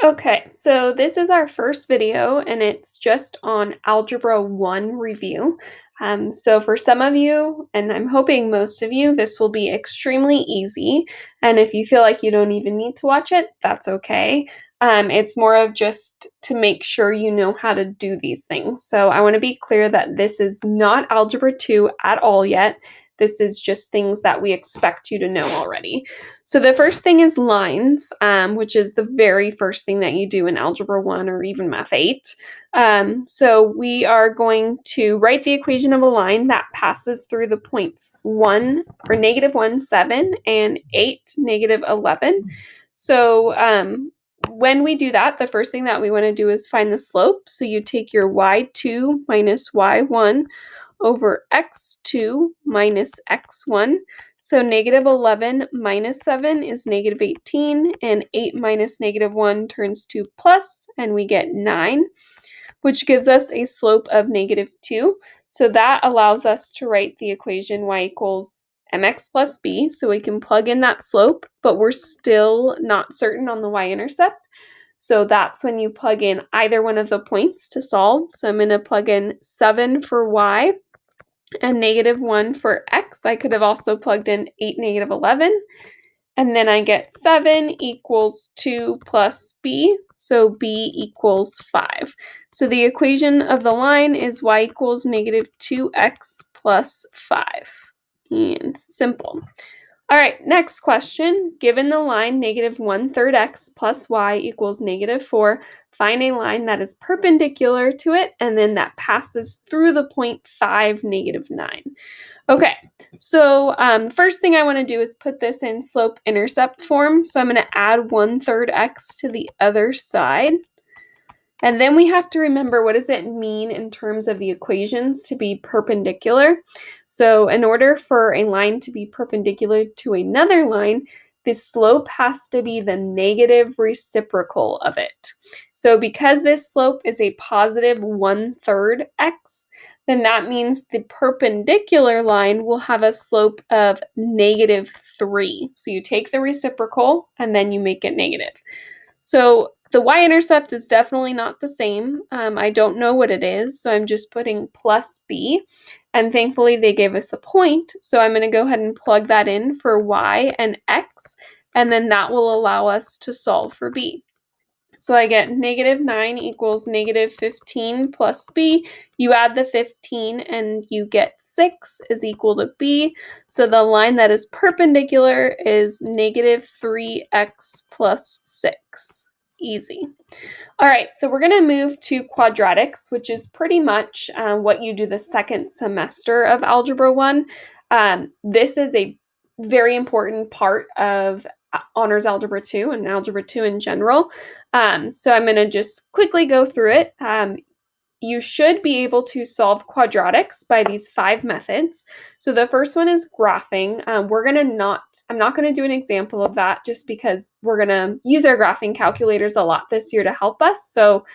Okay, so this is our first video and it's just on Algebra 1 review. So for some of you, and I'm hoping most of you, this will be extremely easy. And if you feel like you don't even need to watch it, that's okay. It's more of just to make sure you know how to do these things. So I want to be clear that this is not Algebra 2 at all yet. This is just things that we expect you to know already. So the first thing is lines, which is the very first thing that you do in Algebra 1 or even Math 8. So we are going to write the equation of a line that passes through the points 1 or -1, 7 and 8, -11. So when we do that, the first thing that we want to do is find the slope. So you take your y2 minus y1 over x2 minus x1. So -11 minus 7 is -18, and 8 minus -1 turns to plus, and we get 9, which gives us a slope of -2. So that allows us to write the equation y equals mx plus b, so we can plug in that slope, but we're still not certain on the y-intercept. So that's when you plug in either one of the points to solve. So I'm going to plug in 7 for y and -1 for x. I could have also plugged in 8, -11. And then I get 7 equals 2 plus b, so b equals 5. So the equation of the line is y equals -2x plus 5. And simple. All right, next question. Given the line -1/3 x plus y equals -4, find a line that is perpendicular to it and then that passes through the point 5, -9. Okay, so first thing I want to do is put this in slope-intercept form. So I'm going to add 1/3 x to the other side. And then we have to remember, what does it mean in terms of the equations to be perpendicular? So in order for a line to be perpendicular to another line, the slope has to be the negative reciprocal of it. So because this slope is a positive 1/3 x, then that means the perpendicular line will have a slope of -3. So you take the reciprocal and then you make it negative. So the y-intercept is definitely not the same. I don't know what it is, so I'm just putting plus b. And thankfully they gave us a point, so I'm going to go ahead and plug that in for y and x, and then that will allow us to solve for b. So I get -9 equals -15 plus b. You add the 15 and you get 6 is equal to b. So the line that is perpendicular is -3x plus 6. Easy. All right, so we're going to move to quadratics, which is pretty much what you do the second semester of Algebra 1. This is a very important part of Honors Algebra 2 and Algebra 2 in general. So I'm going to just quickly go through it. You should be able to solve quadratics by these 5 methods. So the first one is graphing. I'm not going to do an example of that just because we're going to use our graphing calculators a lot this year to help us. So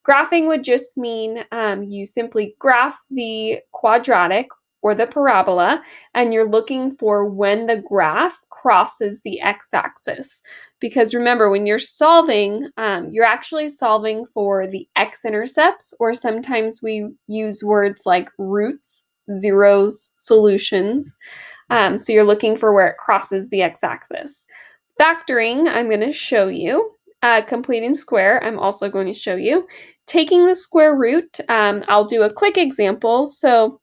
graphing would just mean you simply graph the quadratic or the parabola, and you're looking for when the graph crosses the x-axis. Because remember, when you're solving, you're actually solving for the x-intercepts, or sometimes we use words like roots, zeros, solutions. So you're looking for where it crosses the x-axis. Factoring, I'm going to show you. Completing square, I'm also going to show you. Taking the square root, I'll do a quick example. So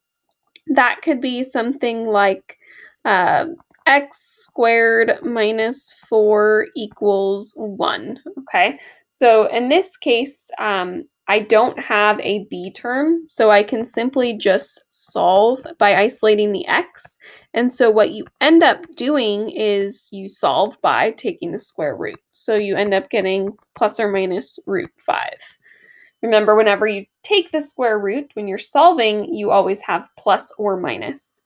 that could be something like x squared minus 4 equals 1, okay? So in this case, I don't have a b term, so I can simply just solve by isolating the x. And so what you end up doing is you solve by taking the square root. So you end up getting plus or minus √5. Remember, whenever you take the square root, when you're solving, you always have plus or minus.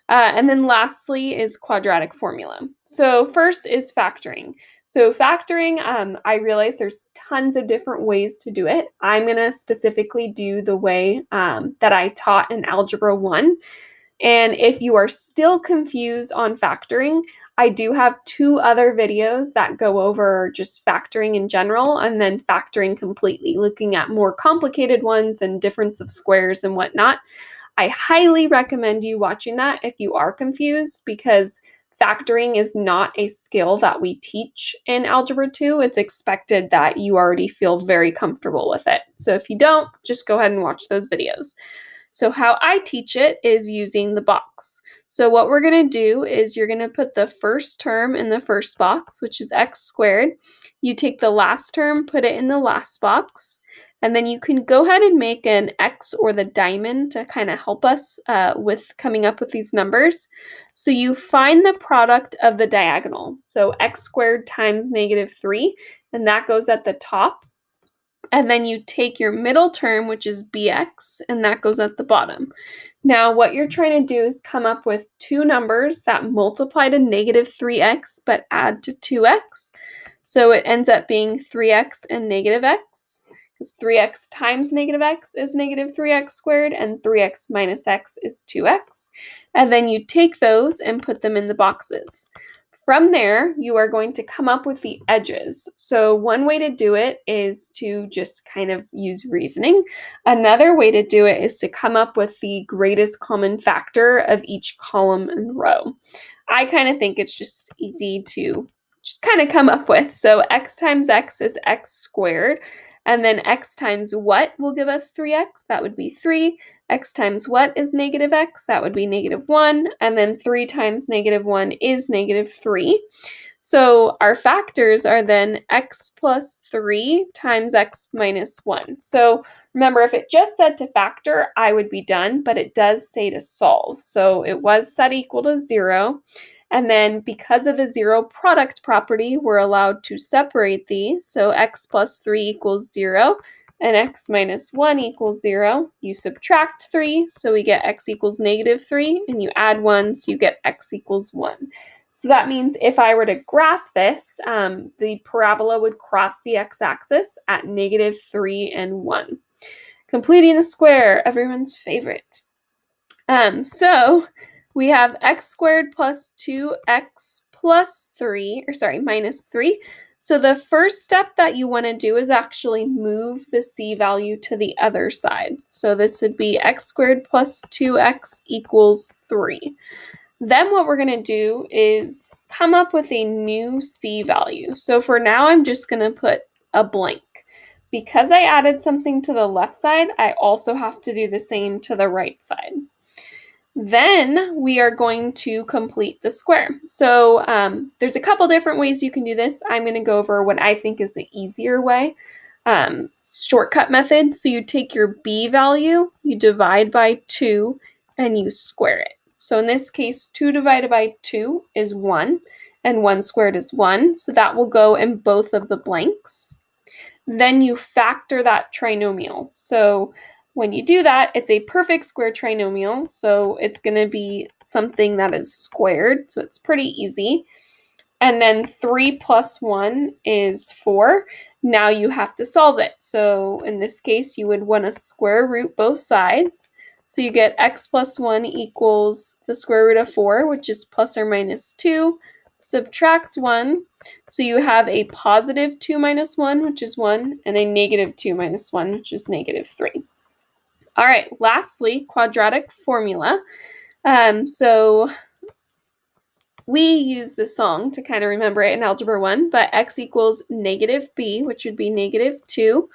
And then lastly is quadratic formula. So first is factoring. So factoring, I realize there's tons of different ways to do it. I'm going to specifically do the way that I taught in Algebra 1. And if you are still confused on factoring, I do have 2 other videos that go over just factoring in general and then factoring completely, looking at more complicated ones and difference of squares and whatnot. I highly recommend you watching that if you are confused, because factoring is not a skill that we teach in Algebra 2. It's expected that you already feel very comfortable with it. So if you don't, just go ahead and watch those videos. So how I teach it is using the box. So what we're going to do is you're going to put the first term in the first box, which is x squared. You take the last term, put it in the last box, and then you can go ahead and make an X or the diamond to kind of help us with coming up with these numbers. So you find the product of the diagonal. So x squared times -3, and that goes at the top. And then you take your middle term, which is bx, and that goes at the bottom. Now, what you're trying to do is come up with 2 numbers that multiply to -3x but add to 2x. So it ends up being 3x and -x, because 3x times -x is -3x squared, and 3x minus x is 2x. And then you take those and put them in the boxes. From there, you are going to come up with the edges. So one way to do it is to just kind of use reasoning. Another way to do it is to come up with the greatest common factor of each column and row. I kind of think it's just easy to just kind of come up with. So x times x is x squared. And then x times what will give us 3x? That would be 3. X times what is -x? That would be -1. And then 3 times -1 is -3. So our factors are then x plus 3 times x minus 1. So remember, if it just said to factor, I would be done, but it does say to solve. So it was set equal to 0. And then because of the 0 product property, we're allowed to separate these. So x plus 3 equals 0 and x minus 1 equals 0. You subtract 3, so we get x equals -3, and you add 1, so you get x equals 1. So that means if I were to graph this, the parabola would cross the x-axis at -3 and 1. Completing the square, everyone's favorite. So we have x squared plus 2x plus 3, minus 3. So the first step that you want to do is actually move the c value to the other side. So this would be x squared plus 2x equals 3. Then what we're going to do is come up with a new c value. So for now, I'm just going to put a blank. Because I added something to the left side, I also have to do the same to the right side. Then we are going to complete the square. So there's a couple different ways you can do this. I'm going to go over what I think is the easier way, shortcut method. So you take your b value, you divide by 2, and you square it. So in this case, 2 divided by 2 is 1, and 1 squared is 1. So that will go in both of the blanks. Then you factor that trinomial. So when you do that, it's a perfect square trinomial, so it's going to be something that is squared, so it's pretty easy. And then 3 plus 1 is 4. Now you have to solve it. So in this case, you would want to square root both sides. So you get x plus 1 equals the square root of 4, which is plus or minus 2. Subtract 1. So you have a positive 2 minus 1, which is 1, and a negative 2 minus 1, which is -3. All right, lastly, quadratic formula. So we use the song to kind of remember it in Algebra 1, but x equals -b, which would be -2,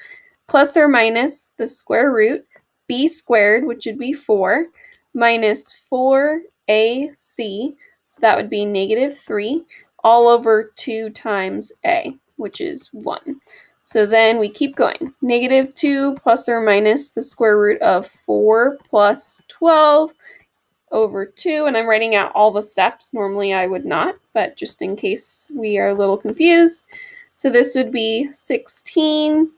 plus or minus the square root, b squared, which would be 4, minus 4ac, so that would be -3, all over 2 times a, which is 1. So then we keep going. -2 plus or minus the square root of 4 plus 12 over 2. And I'm writing out all the steps. Normally I would not, but just in case we are a little confused. So this would be 16.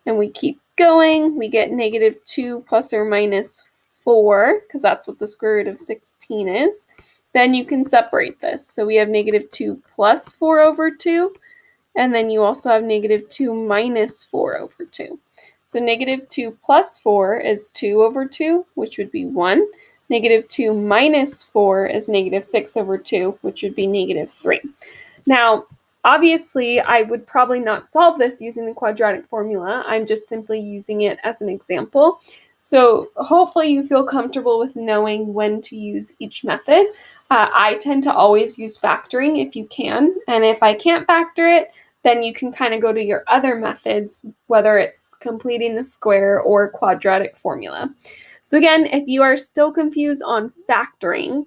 And we keep going. We get -2 plus or minus 4, because that's what the square root of 16 is. Then you can separate this. So we have -2 plus 4 over 2. And then you also have -2 minus 4 over 2. So -2 plus 4 is 2 over 2, which would be 1. Negative 2 minus 4 is negative 6 over 2, which would be negative 3. Now, obviously, I would probably not solve this using the quadratic formula. I'm just simply using it as an example. So hopefully you feel comfortable with knowing when to use each method. I tend to always use factoring if you can, and if I can't factor it, then you can kind of go to your other methods, whether it's completing the square or quadratic formula. So again, if you are still confused on factoring,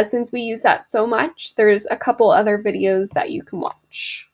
since we use that so much, there's a couple other videos that you can watch.